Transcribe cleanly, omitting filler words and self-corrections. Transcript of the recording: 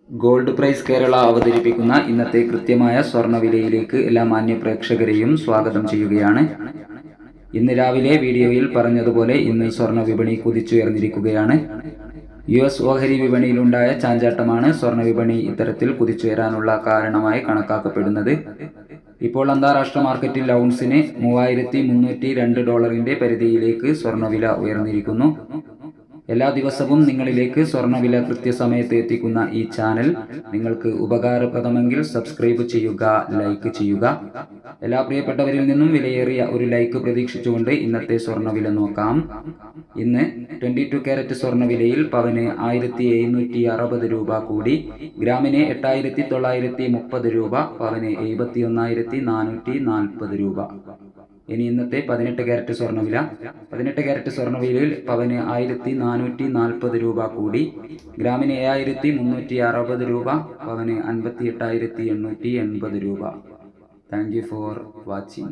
Gold price Kerala അവതരിപ്പിക്കുന്ന ഇന്നത്തെ കൃത്യമായ സ്വർണ്ണവിലയിലേക്ക് എല്ലാ മാന്യ പ്രേക്ഷകരെയും സ്വാഗതം ചെയ്യുകയാണ്. ഇന്ന് രാവിലെ വീഡിയോയിൽ പറഞ്ഞതുപോലെ ഇന്ന് സ്വർണ്ണ വിപണി കുതിച്ചുയർന്നിരിക്കുകയാണ്. US ഓഹരി വിപണിയിലുണ്ടായ ചാഞ്ചാട്ടമാണ് സ്വർണ്ണ വിപണി ഇത്തരത്തിൽ കുതിച്ചുയരാനുള്ള കാരണമായി കണക്കാക്കപ്പെടുന്നത്. ഇപ്പോൾ അന്താരാഷ്ട്ര മാർക്കറ്റിൽ ഔൺസിന് $3,302 പരിധിയിലേക്ക് സ്വർണ്ണവില ഉയർന്നിരിക്കുന്നു. എല്ലാ ദിവസവും നിങ്ങളിലേക്ക് സ്വർണ്ണവില കൃത്യസമയത്ത് എത്തിക്കുന്ന ഈ ചാനൽ നിങ്ങൾക്ക് ഉപകാരപ്രദമെങ്കിൽ സബ്സ്ക്രൈബ് ചെയ്യുക, ലൈക്ക് ചെയ്യുക. എല്ലാ പ്രിയപ്പെട്ടവരിൽ നിന്നും വിലയേറിയ ഒരു ലൈക്ക് പ്രതീക്ഷിച്ചുകൊണ്ട് ഇന്നത്തെ സ്വർണ്ണവില നോക്കാം. ഇന്ന് 22 കാരറ്റ് സ്വർണ്ണവിലയിൽ പവന് 1760 രൂപ കൂടി, ഗ്രാമിന് 8930 രൂപ, പവന് 71,440 രൂപ. ഇനി ഇന്നത്തെ 18 കാരറ്റ് സ്വർണ്ണവില. 18 കാരറ്റ് സ്വർണ്ണവിലയിൽ പവന് 1440 രൂപ കൂടി, ഗ്രാമിന് 7360 രൂപ, പവന് 58,880 രൂപ. Thank you for watching.